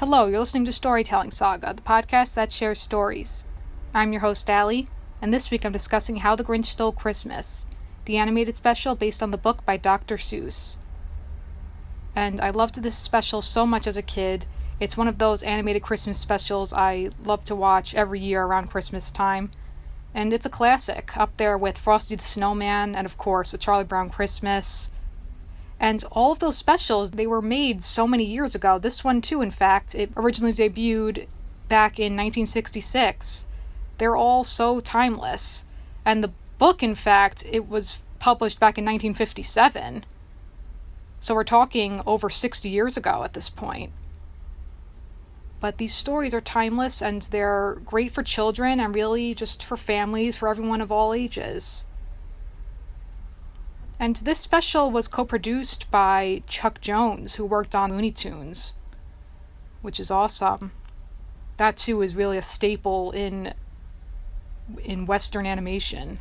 Hello, you're listening to Storytelling Saga, the podcast that shares stories. I'm your host, Allie, and this week I'm discussing How the Grinch Stole Christmas, the animated special based on the book by Dr. Seuss. And I loved this special so much as a kid. It's one of those animated Christmas specials I love to watch every year around Christmas time. And it's a classic, up there with Frosty the Snowman and, of course, A Charlie Brown Christmas. And all of those specials, they were made so many years ago. This one, too, in fact, it originally debuted back in 1966. They're all so timeless. And the book, in fact, it was published back in 1957. So we're talking over 60 years ago at this point. But these stories are timeless, and they're great for children and really just for families, for everyone of all ages. And this special was co-produced by Chuck Jones, who worked on Looney Tunes, which is awesome. That, too, is really a staple in Western animation.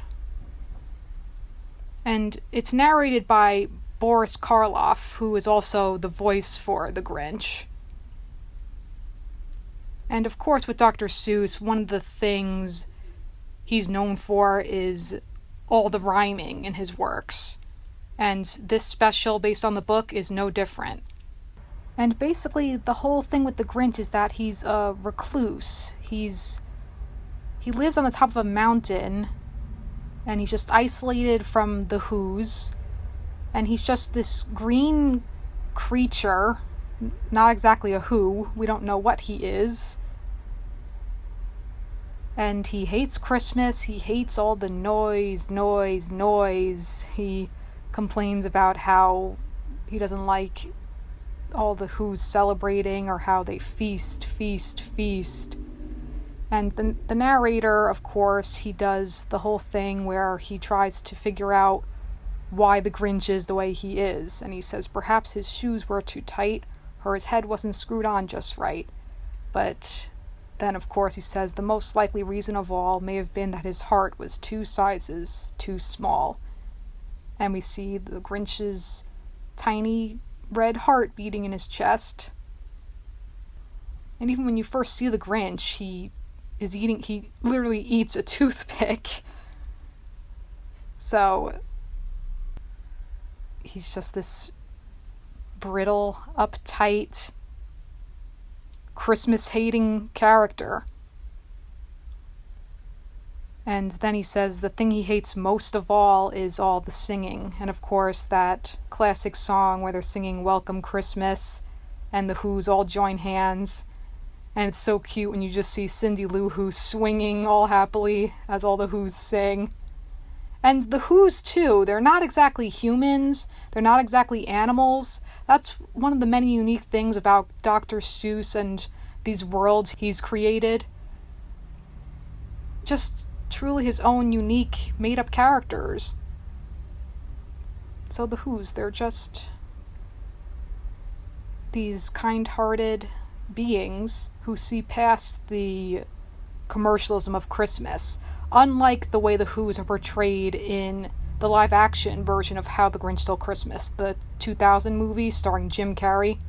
And it's narrated by Boris Karloff, who is also the voice for the Grinch. And, of course, with Dr. Seuss, one of the things he's known for is all the rhyming in his works. And this special, based on the book, is no different. And basically, the whole thing with the Grinch is that he's a recluse. He lives on the top of a mountain, and he's just isolated from the Who's. And he's just this green creature, not exactly a Who. We don't know what he is. And he hates Christmas. He hates all the noise. He complains about how he doesn't like all the Who's celebrating or how they feast. And the narrator, of course, he does the whole thing where he tries to figure out why the Grinch is the way he is. And he says perhaps his shoes were too tight or his head wasn't screwed on just right. But then, of course, he says the most likely reason of all may have been that his heart was 2 sizes too small. And we see the Grinch's tiny red heart beating in his chest. And even when you first see the Grinch, he literally eats a toothpick. So he's just this brittle, uptight, Christmas-hating character. And then he says the thing he hates most of all is all the singing. And of course, that classic song where they're singing Welcome Christmas and the Who's all join hands. And it's so cute when you just see Cindy Lou Who swinging all happily as all the Who's sing. And the Who's, too, they're not exactly humans. They're not exactly animals. That's one of the many unique things about Dr. Seuss and these worlds he's created. Just truly his own unique, made-up characters. So the Who's, they're just these kind-hearted beings who see past the commercialism of Christmas, unlike the way the Who's are portrayed in the live-action version of How the Grinch Stole Christmas, the 2000 movie starring Jim Carrey.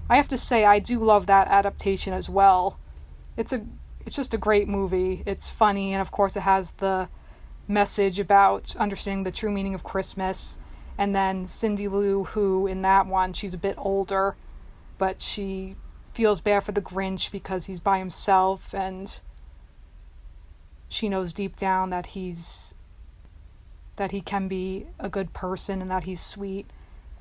I have to say, I do love that adaptation as well. It's just a great movie. It's funny, and of course it has the message about understanding the true meaning of Christmas. And then Cindy Lou, who in that one, she's a bit older, but she feels bad for the Grinch because he's by himself, and she knows deep down that he can be a good person and that he's sweet.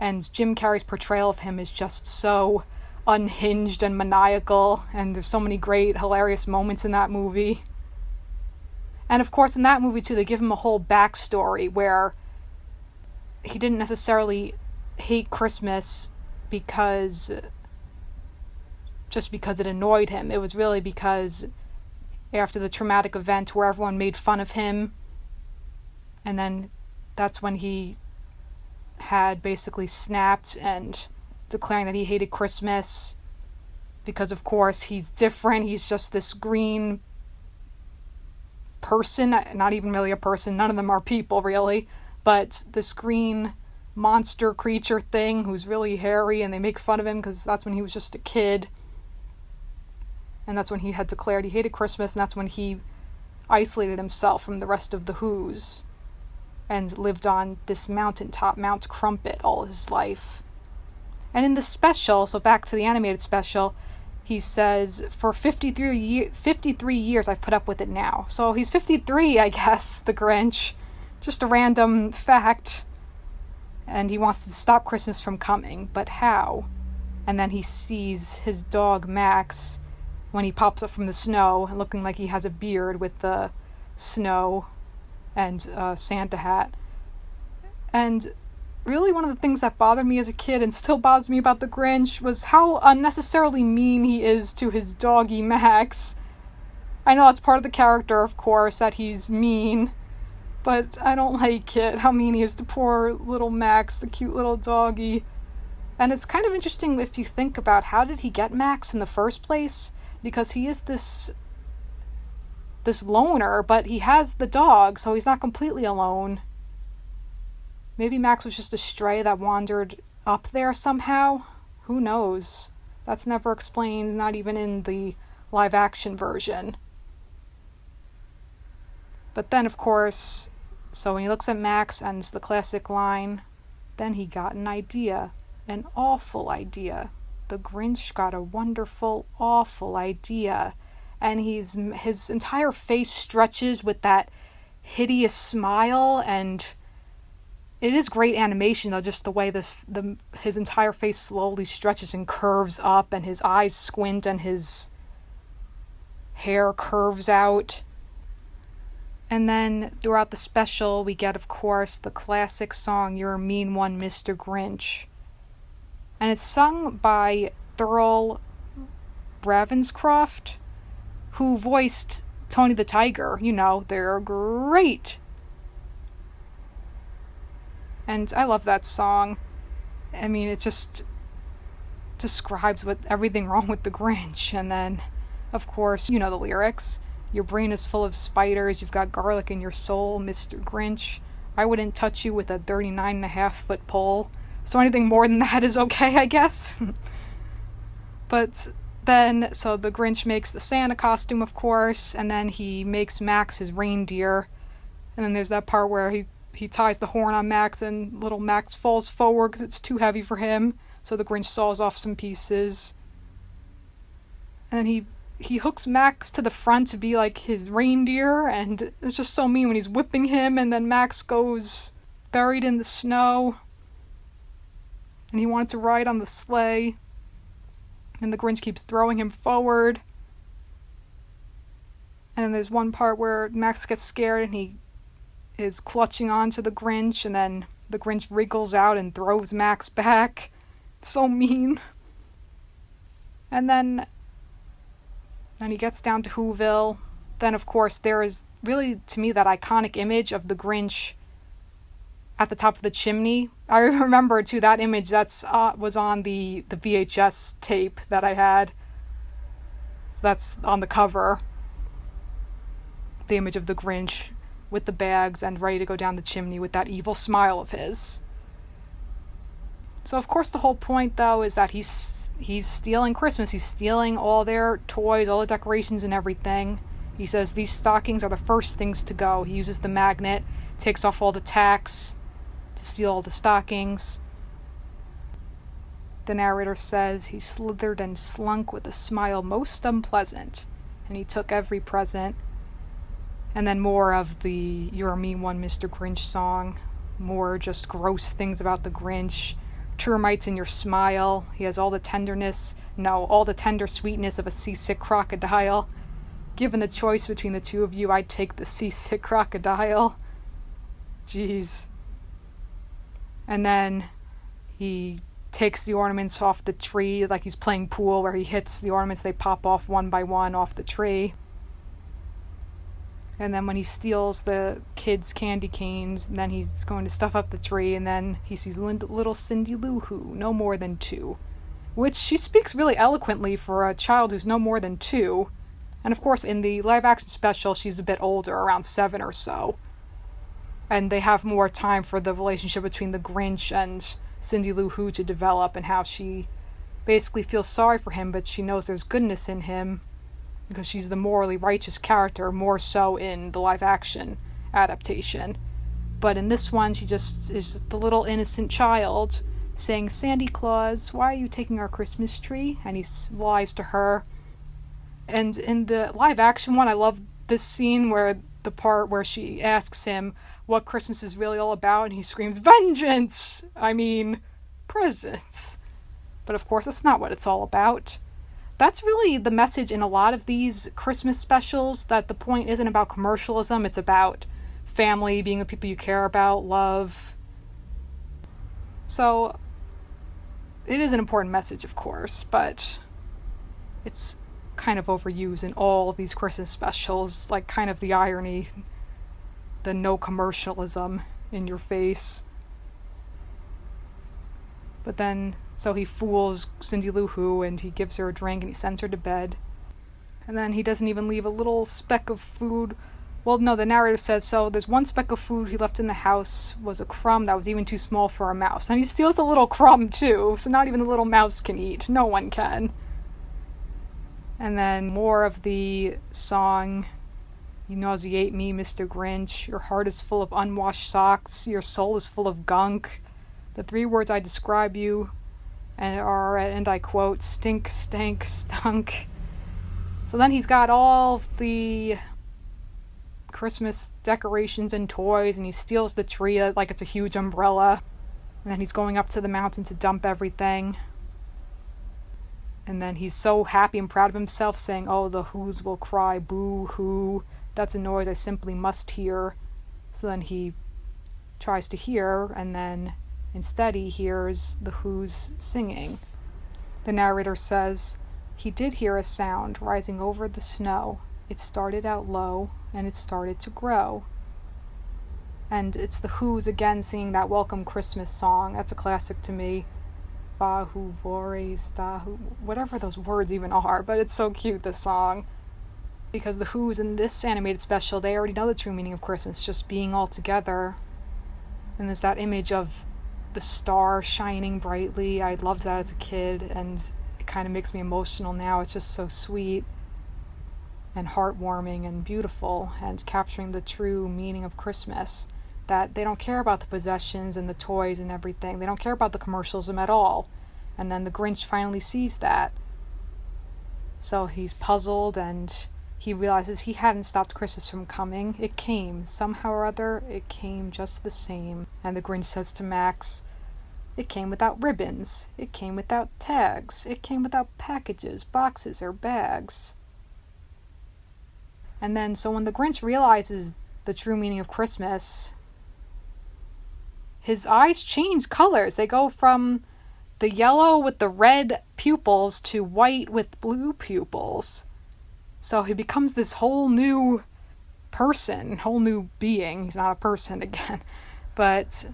And Jim Carrey's portrayal of him is just so unhinged and maniacal, and there's so many great, hilarious moments in that movie. And of course, in that movie, too, they give him a whole backstory where he didn't necessarily hate Christmas just because it annoyed him. It was really because after the traumatic event where everyone made fun of him, and then that's when he had basically snapped and declaring that he hated Christmas because, of course, he's different. He's just this green person, not even really a person. None of them are people, really, but this green monster creature thing who's really hairy, and they make fun of him because that's when he was just a kid. And that's when he had declared he hated Christmas, and that's when he isolated himself from the rest of the Who's and lived on this mountaintop, Mount Crumpet, all his life. And in the special, so back to the animated special, he says, for 53 years I've put up with it now. So he's 53, I guess, the Grinch. Just a random fact. And he wants to stop Christmas from coming, but how? And then he sees his dog Max when he pops up from the snow, looking like he has a beard with the snow and Santa hat. And really one of the things that bothered me as a kid and still bothers me about the Grinch was how unnecessarily mean he is to his doggy Max. I know that's part of the character, of course, that he's mean, but I don't like it, how mean he is to poor little Max, the cute little doggy. And it's kind of interesting if you think about how did he get Max in the first place, because he is this loner, but he has the dog, so he's not completely alone. Maybe Max was just a stray that wandered up there somehow. Who knows? That's never explained, not even in the live-action version. But then, of course, so when he looks at Max and it's the classic line, then he got an idea. An awful idea. The Grinch got a wonderful, awful idea. And his entire face stretches with that hideous smile, and it is great animation, though, just the way his entire face slowly stretches and curves up, and his eyes squint, and his hair curves out. And then, throughout the special, we get, of course, the classic song, You're a Mean One, Mr. Grinch. And it's sung by Thurl Ravenscroft, who voiced Tony the Tiger. You know, they're great. And I love that song. I mean, it just describes everything wrong with the Grinch. And then, of course, you know the lyrics. Your brain is full of spiders. You've got garlic in your soul, Mr. Grinch. I wouldn't touch you with a 39.5-foot pole. So anything more than that is okay, I guess. But then, so the Grinch makes the Santa costume, of course, and then he makes Max his reindeer. And then there's that part where he ties the horn on Max, and little Max falls forward because it's too heavy for him. So the Grinch saws off some pieces. And then he hooks Max to the front to be like his reindeer, and it's just so mean when he's whipping him, and then Max goes buried in the snow. And he wanted to ride on the sleigh. And the Grinch keeps throwing him forward. And then there's one part where Max gets scared and he is clutching onto the Grinch, and then the Grinch wriggles out and throws Max back. It's so mean. And then he gets down to Whoville. Then, of course, there is really, to me, that iconic image of the Grinch at the top of the chimney. I remember, too, that image that's was on the VHS tape that I had. So that's on the cover. The image of the Grinch with the bags and ready to go down the chimney with that evil smile of his. So, of course, the whole point, though, is that he's stealing Christmas. He's stealing all their toys, all the decorations and everything. He says these stockings are the first things to go. He uses the magnet, takes off all the tacks to steal all the stockings. The narrator says he slithered and slunk with a smile most unpleasant, and he took every present. And then more of the You're a Mean One, Mr. Grinch song. More just gross things about the Grinch. Termites in your smile. He has all the tender sweetness of a seasick crocodile. Given the choice between the two of you, I'd take the seasick crocodile. Jeez. And then he takes the ornaments off the tree like he's playing pool, where he hits the ornaments, they pop off one by one off the tree. And then when he steals the kids' candy canes, then he's going to stuff up the tree, and then he sees little Cindy Lou Who, no more than 2. Which she speaks really eloquently for a child who's no more than 2. And of course, in the live-action special, she's a bit older, around 7 or so. And they have more time for the relationship between the Grinch and Cindy Lou Who to develop, and how she basically feels sorry for him, but she knows there's goodness in him. because she's the morally righteous character, more so in the live action adaptation. But in this one, she just is the little innocent child saying, "Sandy Claus, why are you taking our Christmas tree?" And he lies to her. And in the live action one, I love this scene where the part where she asks him what Christmas is really all about, and he screams, "Vengeance! I mean, presents." But of course, that's not what it's all about. That's really the message in a lot of these Christmas specials, that the point isn't about commercialism, it's about family, being with people you care about, love. So, it is an important message, of course, but it's kind of overused in all of these Christmas specials, like kind of the irony, the no commercialism in your face. But then, so he fools Cindy Lou Who, and he gives her a drink, and he sends her to bed. And then he doesn't even leave a little speck of food. Well, no, the narrator says, so there's one speck of food he left in the house was a crumb that was even too small for a mouse. And he steals a little crumb, too, so not even the little mouse can eat. No one can. And then more of the song, "You nauseate me, Mr. Grinch. Your heart is full of unwashed socks. Your soul is full of gunk. The 3 words I describe you are, and I quote, stink, stank, stunk." So then he's got all the Christmas decorations and toys, and he steals the tree like it's a huge umbrella. And then he's going up to the mountain to dump everything. And then he's so happy and proud of himself, saying, "Oh, the Who's will cry, boo-hoo. That's a noise I simply must hear." So then he tries to hear, and then instead he hears the Who's singing. The narrator says, "He did hear a sound rising over the snow. It started out low, and it started to grow." And it's the Who's again singing that Welcome Christmas song. That's a classic to me. Vahu Vores Dahu, whatever those words even are, but it's so cute, this song. Because the Who's in this animated special, they already know the true meaning of Christmas, just being all together. And there's that image of the star shining brightly. I loved that as a kid, and it kind of makes me emotional now. It's just so sweet and heartwarming and beautiful, and capturing the true meaning of Christmas. That they don't care about the possessions and the toys and everything. They don't care about the commercialism at all. And then the Grinch finally sees that. So he's puzzled, and he realizes he hadn't stopped Christmas from coming. It came. Somehow or other, it came just the same. And the Grinch says to Max, "It came without ribbons. It came without tags. It came without packages, boxes, or bags." And then, so when the Grinch realizes the true meaning of Christmas, his eyes change colors. They go from the yellow with the red pupils to white with blue pupils. So he becomes this whole new person, whole new being. He's not a person again. But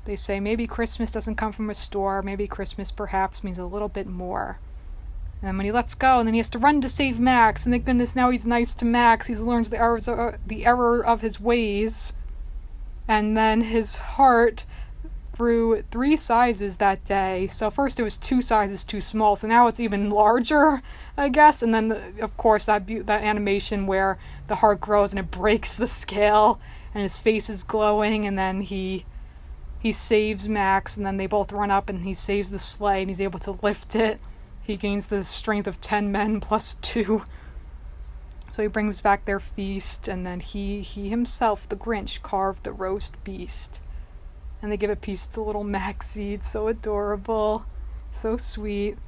they say maybe Christmas doesn't come from a store. Maybe Christmas perhaps means a little bit more. And then when he lets go, and then he has to run to save Max. And thank goodness now he's nice to Max. He learns the error of his ways. And then his heart grew 3 sizes that day. So first it was 2 sizes too small, so now it's even larger, I guess. And then, of course, that animation where the heart grows and it breaks the scale, and his face is glowing, and then he saves Max, and then they both run up, and he saves the sleigh, and he's able to lift it. He gains the strength of 10 men plus 2. So he brings back their feast, and then he himself, the Grinch, carved the roast beast. And they give a piece to little Maxie. It's so adorable. So sweet.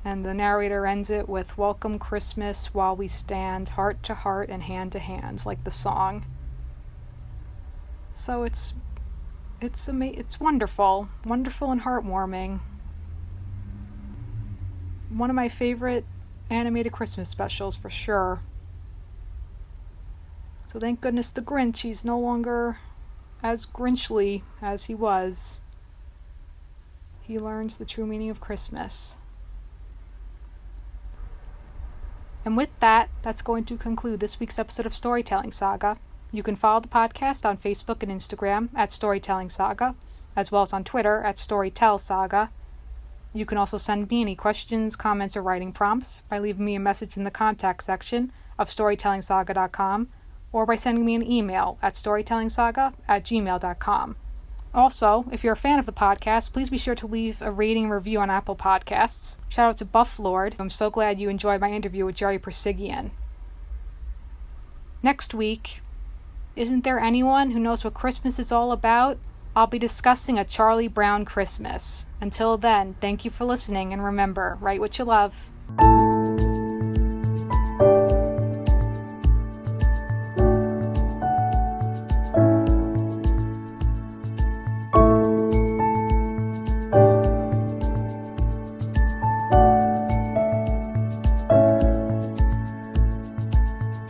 And the narrator ends it with, "Welcome Christmas while we stand heart to heart and hand to hand," like the song. So it's wonderful. Wonderful and heartwarming. One of my favorite animated Christmas specials for sure. So thank goodness the Grinch, he's no longer as Grinchly as he was. He learns the true meaning of Christmas. And with that, that's going to conclude this week's episode of Storytelling Saga. You can follow the podcast on Facebook and Instagram at Storytelling Saga, as well as on Twitter at Storytell Saga. You can also send me any questions, comments, or writing prompts by leaving me a message in the contact section of storytellingsaga.com or by sending me an email at storytellingsaga@gmail.com. Also, if you're a fan of the podcast, please be sure to leave a rating and review on Apple Podcasts. Shout out to Buff Lord. I'm so glad you enjoyed my interview with Jerry Persigian. Next week, isn't there anyone who knows what Christmas is all about? I'll be discussing A Charlie Brown Christmas. Until then, thank you for listening, and remember, write what you love.